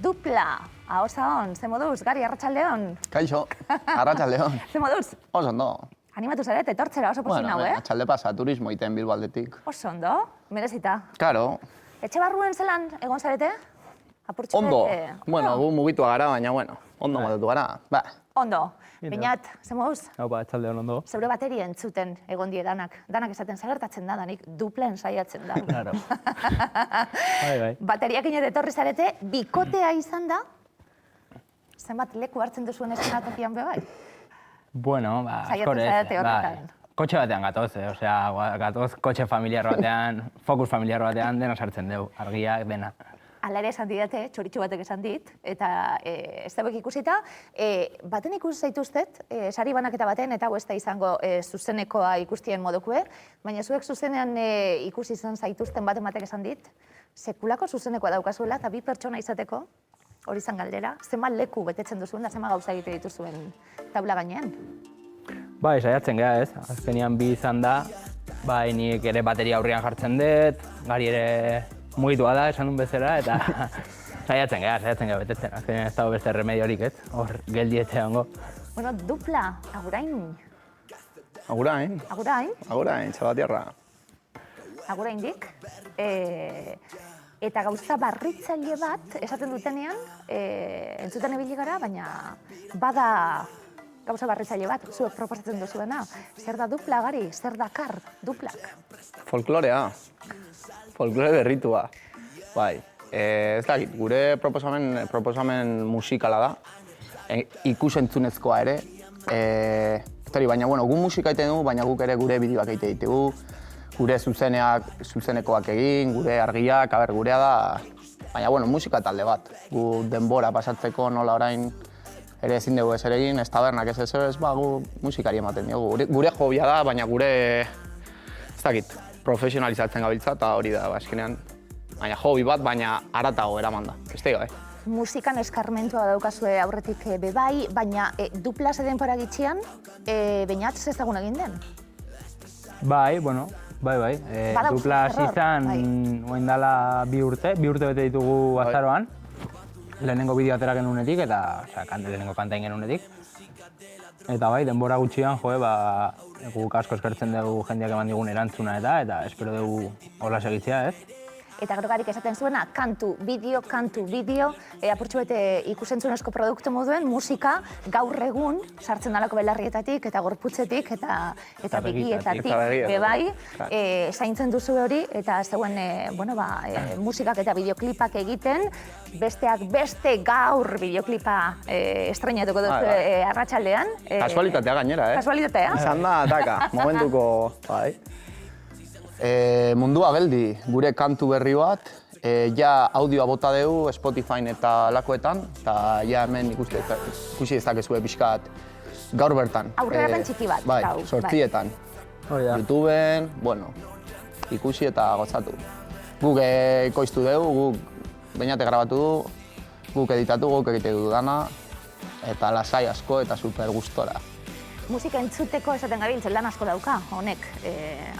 Dupla, ahosa hon, ze moduz, Gari, arratsaldeon. Kaixo, arratsaldeon. Ze moduz? Oso ondo. Animatu zaret, etortzera oso pozik nau, Atxalde pasa, turismo iten Bilbo aldetik. Oso ondo, merezita. Karo. Etxe barruen zelan egon zarete? Apurtxu Ondo. Bueno, gu mugitua gara, baina bueno, ondo modatu gara. Ba. Ondo. Beñat, ze moduz? Hau, atxaldeon ondo. Zeure bateri entzuten egon die danak. Danak esaten zagertatzen da, danik duplen saiatzen da. Claro. Bai. Bateriak inet etorri zarete, bikotea izan da? Zenbat leku hartzen duzuen eszenatokian be bai? Bueno, Saiatu askore, zarete horretan. Kotxe batean gatoz, osea, gatoz kotxe familiar batean, fokus familiar batean, dena sartzen dugu, argiak, dena. Hala ere esan didate, txoritxu batek esan dit, eta ez dabek ikusita, baten ikusi zaituztet, sari banaketa baten, eta hau ez da izango zuzenekoa ikustien modukue, baina zuek zuzenean ikusi izan zaituzten baten batek esan dit, sekulako zuzenekoa daukazuela, eta bi pertsona izateko, hori izan galdera, zenbat leku betetzen duzuen, da zenbat gauza egite dituzuen taula gainean. Bai, saiatzen gara ez, azkenian bi izan da, bai nik ere bateria aurrian jartzen dut, Gari ere mugitua da, esan duen bezala, eta saiatzen gara betetzen. Azkenean ez dago beste remediorik ez, hor geldietzea hongo. Bueno, dupla, agurain. Agurain. Agurain? Agurain, Txabatiarra. Aguraindik. Eta gauza barritzaile bat, esaten dutenean, entzuten ibili gara, baina bada gauza barritzaile bat, zuek proposatzen duzuena. Zer da dupla, Gari? Zer dakar duplak? Folklorea. Folklore berritua. Bai, ez dakit, gure proposamen musikala da, ikusentzunezkoa ere. Baina, bueno, gu musika egiten dugu, baina guk ere gure bideoak egite ditugu, gure zuzenekoak egin, gure argiak, gurea da, baina, bueno, musika talde bat. Gu denbora pasatzeko nola orain ere ezin dugu ez ere egin, ez tabernak ez ez, gu musikari ematen diogu. Gure hobia da, baina gure, ez dakit, profesionalizatzen gabiltza eta hori da, azkenean, baina hobi bat, baina haratago eraman da, beste bai. Musikan eskarmentua daukazue aurretik bebai, baina dupla zeden denbora gitxian, Beñat ez ezagun egin den? Bai, bueno, bai. Dupla izan, oain dela 2 urte bete ditugu azaroan. Lehenengo bideo atera genunetik eta, lehenengo kanta egin genunetik. Eta bai, denbora gutxian, guk asko eskertzen dugu jendeak eman digun erantzuna eta espero dugu hola segitzea, ez? Eta gero Garik esaten zuena, kantu, bideo, apurtxu bete ikusentzunezko produktu moduen, musika gaur egun sartzen dalako belarrietatik eta gorputzetik eta begietatik bebai, zaintzen duzu hori eta zeuen musikak eta bideoklipak egiten, besteak beste gaur bideoklipa estrenatuko dut arratsaldean. Kasualitatea gainera, Kasualitatea? Izan da, taka, momentuko, bai. Mundua geldi, gure kantu berri bat, ja audioa bota dugu Spotify eta lakoetan, eta ja hemen ikusi dezakezue pixkat gaur bertan. Aurrerapen txiki bat. Bai, 8etan. YouTubeen, bueno, ikusi eta gozatu. Guk ekoiztu dugu, guk Beñate grabatu du, guk editatu, guk egite du dana, eta lasai asko eta super gustora. Musika entzuteko esaten gabiltzen lan asko dauka, honek,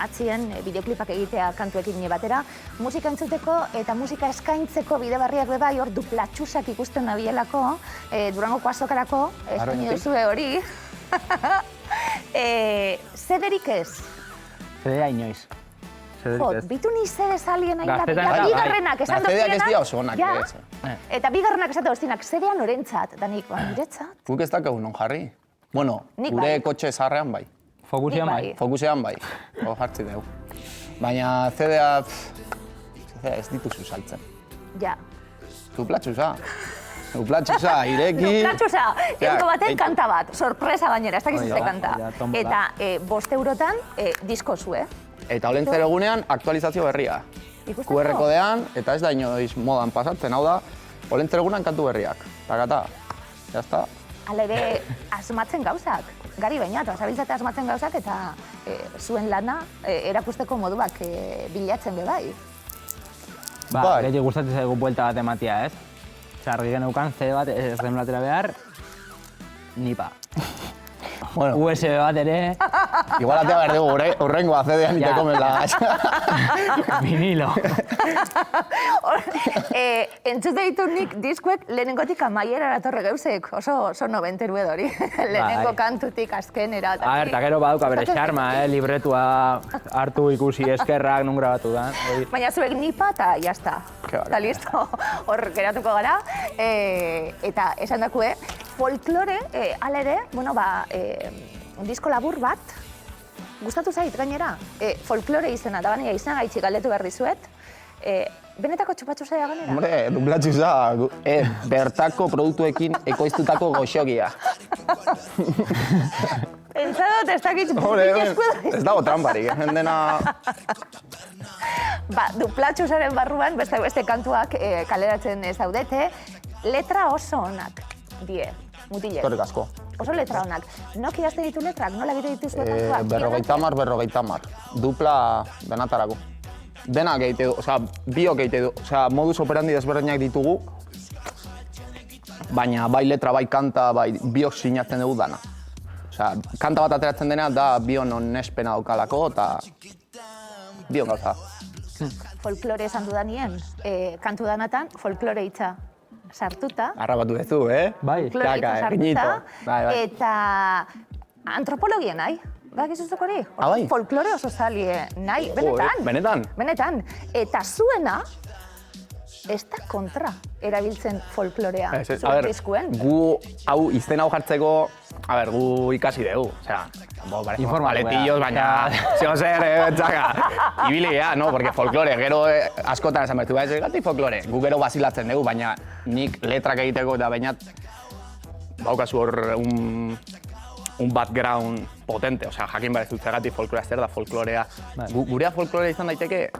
atzien bideoklipak egitea kantuekin batera. Musika entzuteko eta musika eskaintzeko bide barriak bebai, hor duplatxusak ikusten nabielako, Durangoko azokarako, eskaini duzue hori. Zederik ez? Zedera inoiz. Bitu ni zede salien nahi Gaztetan eta eta bigarrenak esan dozienak. Gazteak ez dira oso onak, Eta bigarrenak esan dozienak, zedean orentzat, danik, niretzat? Guk ez dakagun non jarri. Bueno, gure kotxe zaharrean bai. Fokusean bai. Fokusean bai, jartzi dugu. Baina CD-a ez dituzu saltzen. Ja. Duplatxusa, ireki... Duplatxusa, euko baten kanta bat, sorpresa gainera, ez dakizuzte kanta. Eta 5 eurotan disko zue. Eta olentzer egunean aktualizazio berria. QR kodean, eta ez da inoiz modan pasatzen, hau da, olentzer egunean kantu berriak. Takata, jazta. Hala ere, asmatzen gauzak. Gari Beñat, azabiltzate asmatzen gauzak eta zuen lana erakusteko moduak bilatzen be bai. Beti gustatzen zaigu buelta bat ematia, ez? Argi geneukan CD bat ez den latera behar, nipa. USB bat ere, Igual atea behar dugu, horrengoa CD-an iteko mela. Vinilo. Entzute ditut nik diskuek lehenengotik amaiera eratorre geuzek, oso noventeru edori. Lehenengo kantutik azkenera. A ber, eta gero baduka bere xarma, libretua hartu ikusi eskerrak nun grabatu da. Baina zuek nipa eta jazta. Eta listo, hor geratuko gara. Eta esan dakue, folklore, ala ere, bueno, un disko labur bat, gustatu zait gainera, folklore izena, da baina izena gaitxik galdetu behar dizuet, benetako txupatxu zaila gainera? Hombre, duplatxu za, bertako produktuekin ekoiztutako goxokia. Pentsadot, ez dakit ez dago tramparik, dena... Duplatxu zaren barruan, beste kantuak kaleratzen ez daudete, letra oso onak die, mutilek. Torrik asko. Oso letra onak. Nok idazte ditu letrak? Nola egite dituzue kantuak? Berrogeitamar. Dupla denatarako. Denak egite du, biok egite du. Modus operandi desberdinak ditugu, baina bai letra, bai kanta, bai biok sinatzen dugu dana. Kanta bat ateratzen dena da bion onespena daukalako eta bion gauza. Folklore esan dudanien, kantu danatan folklore hitza sartuta. Arrabatu duzu, Folklore hitza sartuta. Eta antropologia nahi. Bakizuzuk hori? Bai. Folklore oso zalie nahi, benetan. Benetan. Eta zuena, ez da kontra erabiltzen folklorea. A ber, gu hau izten hau jartzeko, gu ikasi dugu. Informaletillos, baina zeo zer, txaka, ibilia, no? Porque folklore, gero askotan esan bertu, gati folklore. Gu gero basilatzen dugu, baina nik letrak egiteko eta bainat baukazu hor un background potente, jakin behar ez dut zergatik folklorea zer da folklorea. Gurea folklorea izan daiteke?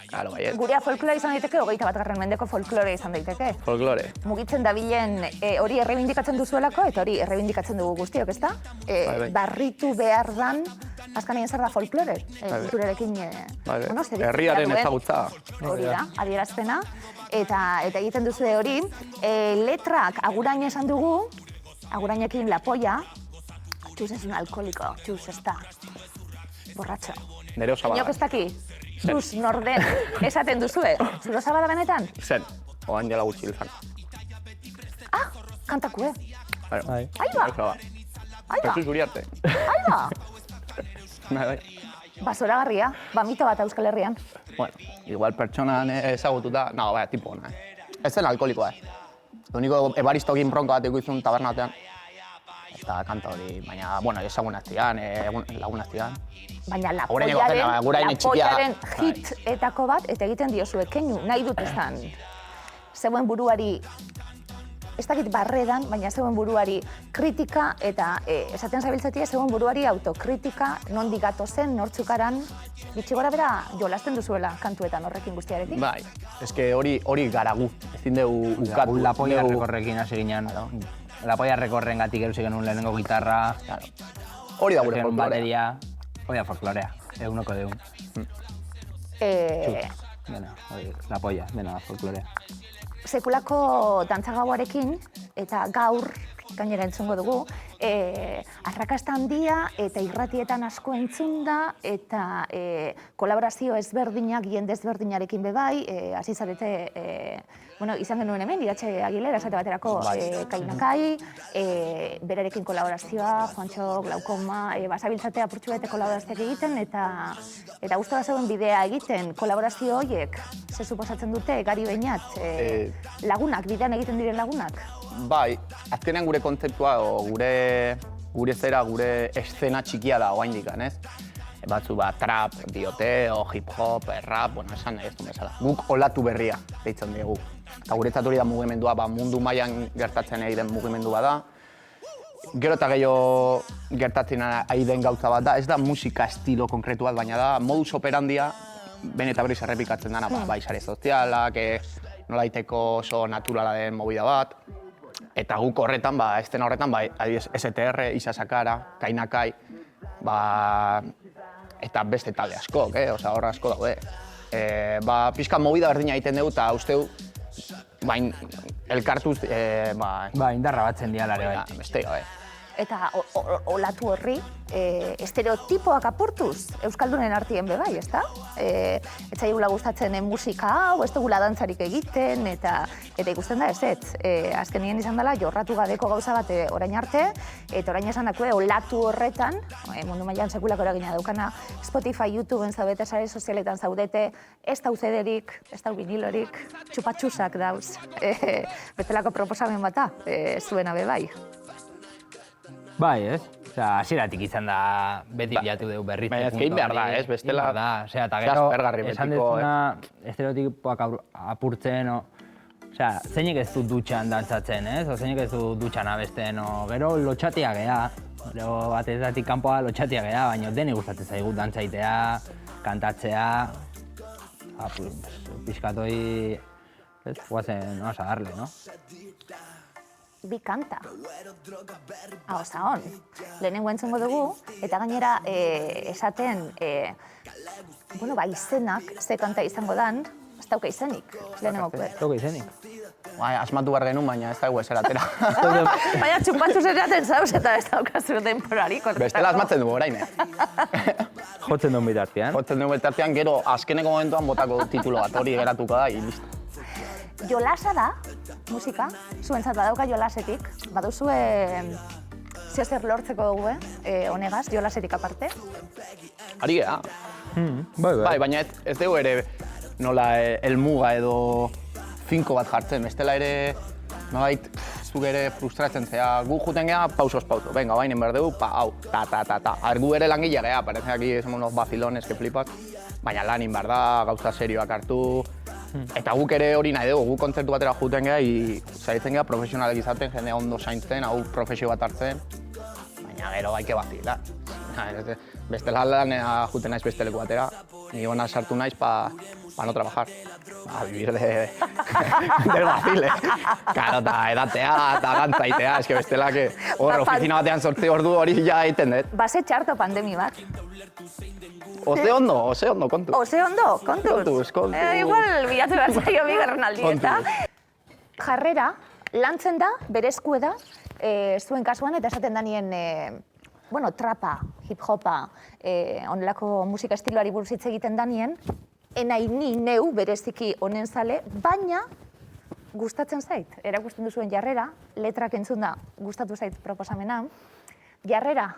Claro, baiet. Gurea folklorea izan daiteke, 21. mendeko folklorea izan daiteke. Folklore. Mugitzen dabilen hori errebindikatzen duzuelako, eta hori errebindikatzen dugu guztiok, ezta? Barritu behar dan, azkanien zer da folklore. Kulturarekin, herriaren ezagutza. Hori da, adierazpena. Eta egiten duzu hori, letrak agurain esan dugu, agurainekin la polla, txuz ez un alkoholiko, txuz ez da, borratxo. Nere osabada. Inok ez daki, txuz norden esaten duzue, zure osabada benetan? Zen, oan jala gutxi hilzan. Kantakue. Aiba! Pertuz guri arte. Aiba! Bai. Zoragarria, mito bat Euskal Herrian. Bueno, igual pertsonan ezagututa, tipo ona. Ez zen alkoholikoa, Uniko Ebaristokin bronka bat ikuizun taberna batean. Eta kanta hori, baina, ezagun aztian, lagun aztian. Baina lapoiaren hitetako bat, eta egiten diozue, keinu nahi dut izan. Zeuen buruari, ez dakit barredan, baina zeuen buruari kritika, eta esaten zabiltzatia, zeuen buruari autokritika, nondik gatozen, nortzukaran, bitxi gora bera jolasten duzuela kantuetan horrekin guztiarekin. Bai, eske hori gara gu, ezin dugu ukatu. Lapoia rekorrekin hasi ginen. Lapoia rekorren gatik erusi genuen lehenengo gitarra. Hori da gure folklorea. Bateria, hori da folklorea, egunoko deun. Dena, lapoia, dena folklorea. Sekulako dantzagauarekin, eta gaur, gainera entzungo dugu, arrakasta handia eta irratietan asko entzun da, eta kolaborazio ezberdinak, jende ezberdinarekin bebai, hasi zarete, izan genuen hemen, Iratxe Aguilera, esate baterako Kainakai, berarekin kolaborazioa, Juantxo, Glaukoma, basabiltzate apurtxu bete kolaborazioak egiten, eta guztu zeuen bidea egiten, kolaborazio horiek, ze suposatzen dute, gari behinat, lagunak, bidean egiten diren lagunak? Bai, azkenean gure kontzeptua, gure zera, gure eszena txikia da oaindik, ez? Batzu trap diote, o hip-hop, rap, esan ez du bezala. Guk olatu berria deitzen dugu. Eta guretzat hori da mugimendua, mundu mailan gertatzen ari den mugimendua da. Gero eta gehiago gertatzen ari den gauza bat da, ez da musika estilo konkretu bat, baina da modus operandia behin eta berriz errepikatzen dena, bai sare sozialak, nolaiteko oso naturala den movida bat. Eta guk horretan, estena horretan, adibidez, STR, Isa Sakara, Kainakai, eta beste talde asko, horra asko daude. Pixka movida berdina egiten dugu eta uste du, elkartuz, indarra batzen dialare bai. Beste gabe. eta olatu horri, estereotipoak apurtuz, Euskaldunen artien bebai, ezta? Ez zaigula gustatzen musika hau, ez dugula dantzarik egiten, eta ikusten da ezetz. Azkenien izan dela, jorratu gadeko gauza bat orain arte, eta orain esan dakue, olatu horretan, mundu mailan sekulako eragina daukana, Spotify, YouTubeen zaudete, sare sozialetan zaudete, ez dau CD-rik, ez dau vinilorik, txupatxusak dauz. Bestelako proposamen bata, zuena bebai. Bai, ez? Osea, hasieratik izan da beti bilatu dugu berritze puntu hori. Baina ezkein behar da, ez? Bestela... Eta gero, esan dezuna estereotipoak apurtzen, osea, zeinek ez du dutxan dantzatzen, ez? O zeinek ez du dutxan abesten, gero lotxatia geha. Gero batezatik kanpoa lotxatia geha, baina deni gustatzen zaigu dantzaitea, kantatzea... Pixkatoi... Guazen, no, a darle, no? Bi kanta. Osa hon. Lehenengo entzungo dugu, eta gainera esaten, izenak, ze kanta izango dan, ez dauka izenik, lehenengo kuet. Ez dauka izenik. Asmatu behar genuen, baina ez dago esaratera. Baina txupatu zeraten zauz eta ez daukazu temporarik. Bestela asmatzen dugu orain, Jotzen duen bitartean. Jotzen duen bitartean, gero azkeneko momentuan botako titulo bat, hori geratuko da, listo. Jolasa da, musika, zuentzat badauka jolasetik. Baduzue zer lortzeko dugu, honegaz, jolasetik aparte. Ari geha. Bai, baina ez dugu ere nola helmuga edo finko bat jartzen. Bestela ere, nolait, zuk ere frustratzen zea. Gu juten geha, pausos pauso. Venga, bainen behar dugu, hau, ta. Gu ere langilea geha, parece aquí somos unos vacilones que flipas. Baina lanin behar da, gauza serioak hartu. Eta guk ere hori nahi dugu, guk kontzertu batera juten geha, zaitzen geha profesionalek izaten, jende ondo zaintzen, hau profesio bat hartzen. Baina gero baike bazila. Bestela lanera juten naiz beste leku batera, ni hona sartu naiz pa no trabajar. Vivir del vacile. Karo, eta edatea, eta gantzaitea, eske bestela, hor ofizina batean 8 ordu hori ja egiten dut. Base txarto pandemi bat. Ose ondo, kontuz. Ose ondo, kontuz. Igual bilatu behar zaio bigarren aldi, eta. Jarrera, lantzen da, berezkue da, zuen kasuan, eta esaten danien, trapa, hip-hopa, onelako musika estiloari buruz hitz egiten danien, enai ni neu bereziki honen zale, baina gustatzen zait, erakusten duzuen jarrera, letrak entzun da gustatu zait proposamena, jarrera,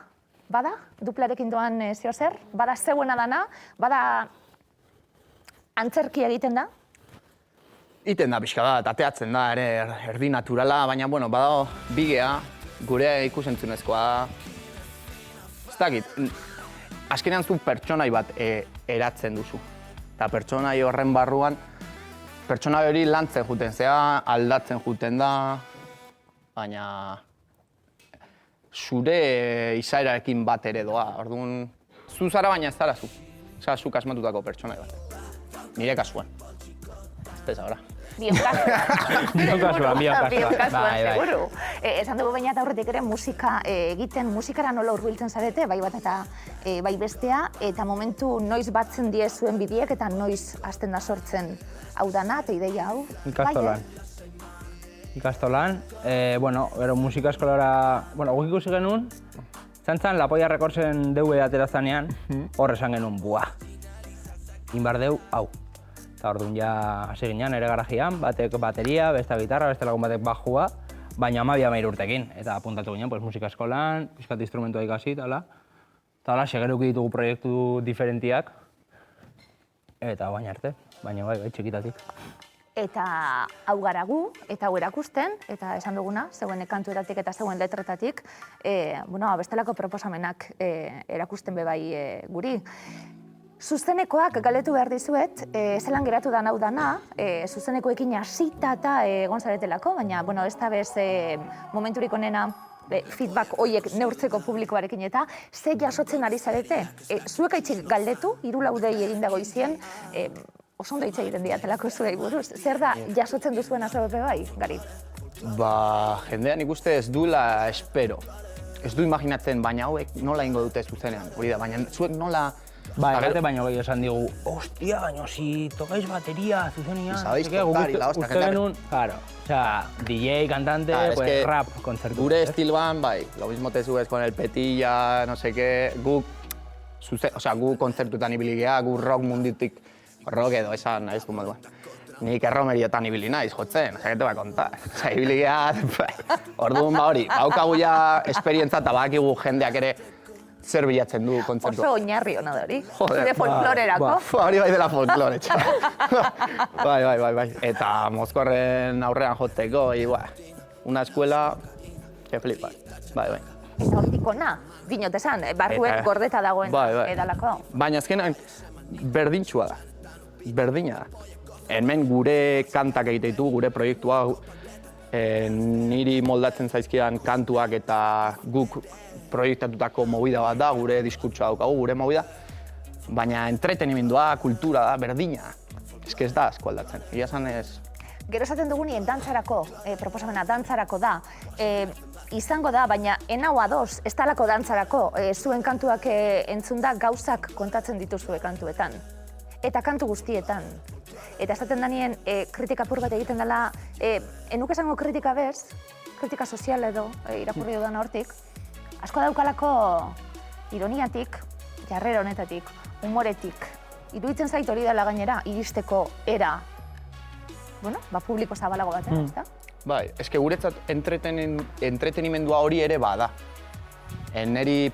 bada, duplarekin doan zeo zer, bada zeuena dana, bada antzerki egiten da? Iten da pixka bat, ateatzen da ere erdi naturala, baina bada bigea, gure ikusentzunezkoa da. Ez dakit, azkenean zu pertsonai bat eratzen duzu. Eta pertsonai horren barruan, pertsonai hori lantzen juten zea, aldatzen juten da, baina zure izaerarekin bat ere doa. Orduan, zu zara baina ez zara zu. Zara zuk asmatutako pertsonai bat. Nire kasuan. Ez zara. Bion kasuan, seguru. Esan dugu baina eta horretik ere musika egiten, musikara nola hurbiltzen zarete, bai bat eta bai bestea, eta momentu noiz batzen die zuen bidiek eta noiz hasten da sortzen hau dana, eta ideia hau. Ikastolan, gero musika eskolara, guk ikusi genuen, zantzan Lapoia Recordsen deue aterazanean, hor esan genuen, inbar deu, hau. Eta orduan ja hasi ginen ere garajian, batek bateria, beste gitarra, beste lagun batek bajua, baina 12 urtekin. Eta apuntatu ginen, musika eskolan, pixkat instrumentua ikasi, eta hala, segeruki ditugu proiektu diferentiak, eta baina arte, baina bai, txikitatik. Eta hau gara gu, eta hau erakusten, eta esan duguna, zeuen kantuetatik eta zeuen letretatik, bestelako proposamenak erakusten bebai guri. Zuzenekoak galetu behar dizuet, zelan geratu da hau dana, zuzenekoekin hasita eta egon zaretelako, baina ez da bez momenturik onena feedback horiek neurtzeko publikoarekin eta ze jasotzen ari zarete. Zuek aitzik galdetu, 3 laudei egin dago izien, oso ondo hitz egiten diatelako zuei buruz. Zer da jasotzen duzuen azobepe bai, Gari? Jendean ikuste ez duela espero. Ez du imaginatzen, baina hauek nola ingo dute zuzenean. Hori da, baina zuek nola Bai, gate baino gehiago esan digu, hostia, baina si tokaiz bateria, zuzenian... Sabéis tocar y la hostia, uste genuen, claro, osea, DJ, cantante, pues rap, kontzertu. Gure estiloan, bai, lo mismo te subes con el petilla, no sé qué, gu kontzertuetan ibili gea, gu rock munditik, rock edo, esan, nahiz du moduan. Nik erromeriotan ibili naiz, jotzen, osea, que te va a contar. Osea, ibili gea, orduan hori, haukagu ja esperientza eta bakigu jendeak ere zer bilatzen du kontzertua. Oso oinarri hona da hori. Joder. Zure folklorerako. Hori bai dela folklore, txal. Bai. Eta mozkorren aurrean joteko, una escuela que flipas. Bai. Eta hortik ona, dinot esan, barruek gordeta dagoen edalako. Baina azkenan berdintxua da, berdina da. Hemen gure kantak egite ditu, gure proiektua, niri moldatzen zaizkidan kantuak eta guk proiektatutako movida bat da, gure diskurtsoa daukagu, gure movida, baina entretenimendua, kultura da, berdina. Ez da asko aldatzen, egia esan ez... Gero esaten dugunien dantzarako, proposamena dantzarako da, izango da, baina enau ados, ez talako dantzarako, zuen kantuak entzun da gauzak kontatzen dituzue kantuetan. Eta kantu guztietan. Eta esaten danien kritika apur bat egiten dela, enuk esango kritika bez, kritika sozial edo irakurri dudan hortik, asko daukalako ironiatik, jarrera honetatik, humoretik. Iruditzen zait hori dela gainera, iristeko era, publiko zabalago batean, ezta? Bai, eske guretzat entretenimendua hori ere bada. Neri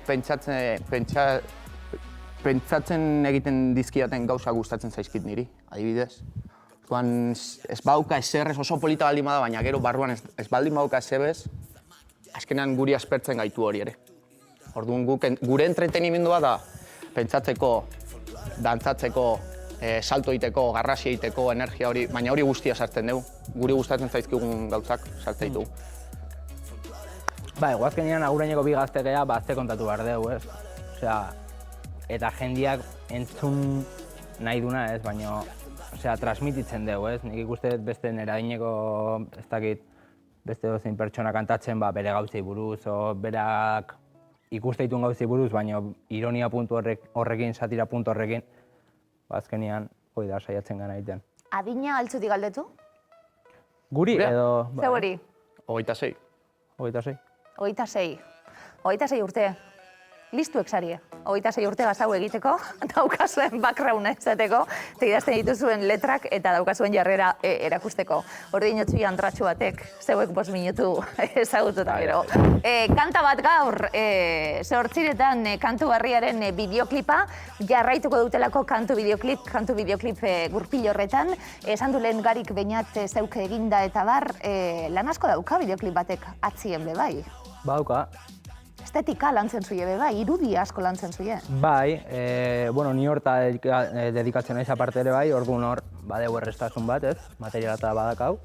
pentsatzen egiten dizkidaten gauza gustatzen zaizkit niri, adibidez. Orduan ez bauka eserrez oso polita baldin bada, baina gero barruan ez baldin bauka eserrez, azkenean guri aspertzen gaitu hori ere. Orduan gure entretenimendua da pentsatzeko, dantzatzeko, salto egiteko, garrasi egiteko, energia hori, baina hori guztia sartzen dugu. Guri gustatzen zaizkigun gauzak sartzen ditugu. Ba, eguazkenean aguraineko bi gaztegea bazte kontatu behar dugu, ez? Osea, eta jendiak entzun nahi duna, ez? Baina, osea, transmititzen dugu, ez? Nik ikuste beste neradineko, ez dakit, beste dozein pertsona kantatzen bere gauzei buruz, o berak ikuste dituen gauzei buruz, baina ironia puntu horrekin, satira puntu horrekin, azkenean, hoi da, saiatzen gana egiten. Adina altzutik galdetu? Guri edo... Ze hori? 26. 26. 26. 26 urte. Listuek sarie. 26 urte gazau egiteko, daukazuen background izateko, eta idazten dituzuen letrak eta daukazuen jarrera erakusteko. Hori dinotzu jantratxu batek, zeuek 5 minutu ezagututa gero. Kanta bat gaur, zortziretan kantu barriaren bideoklipa, jarraituko dutelako kantu bideoklip gurpil horretan. Esan du lehen garik bainat zeuke eginda eta bar, lan asko dauka bideoklip batek atzien be bai. Badauka. Estetika lantzen zuie be bai, irudi asko lantzen zuie. Bai, ni horta dedikatzen naiz aparte ere bai, orduan hor badeu errestasun bat, ez? Materiala eta badakau.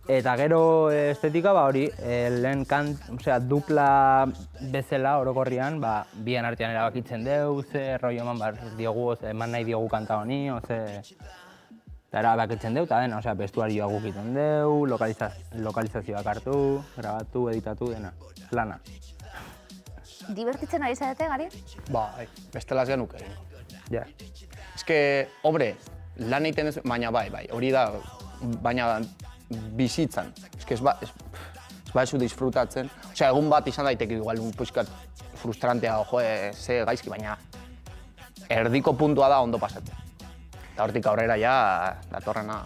Eta gero estetika hori, lehen dupla bezala orokorrian, bien artean erabakitzen deu, ze rollo eman nahi diogu kanta honi, eta erabakitzen deu, eta dena, bestuarioa gukiten deu, lokalizazioak hartu, grabatu, editatu, dena, lana. Divertitzen ari zarete, Gari? Bai, bestela ez genuke. Ja. Ez que, hombre, lan egiten ez, baina bai, hori da, baina bizitzan. Ez que ez baizu disfrutatzen. Osea, egun bat izan daiteke igual un puxkat frustrantea, ze gaizki, baina erdiko puntua da ondo pasatzen. Eta hortik aurrera ja, datorrena.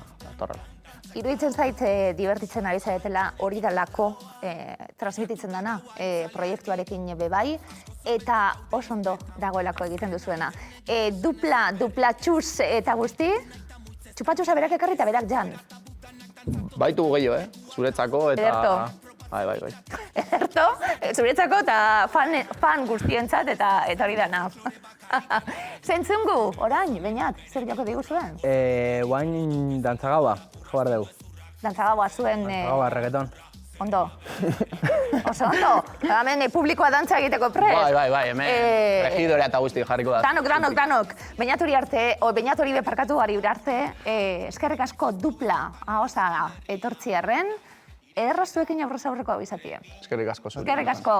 Iruditzen zait divertitzen ari zaretela hori dalako transmititzen dana proiektuarekin be bai, eta oso ondo dagoelako egiten duzuena. Dupla txus eta guzti, txupatxusa berak ekarri eta berak jan. Baitu gehiago, zuretzako eta... Ederto. Bai. Ederto, zuretzako eta fan guztientzat eta hori dana. Zentzungu, orain, bainat, zer joko diguzuen? Guain dantzagaua, jo behar dugu. Dantzagaua zuen... Dantzagaua, reggaeton. Ondo. Oso ondo. Hemen publikoa dantza egiteko prest. Bai, hemen regidorea eta guzti jarriko da. Danok. Beñatori arte, beñatori beparkatu gari arte, eskerrik asko dupla ahosa etortziarren, ederra zuekin aurrez aurreko abizatie. Eskerrik asko. Eskerrik asko.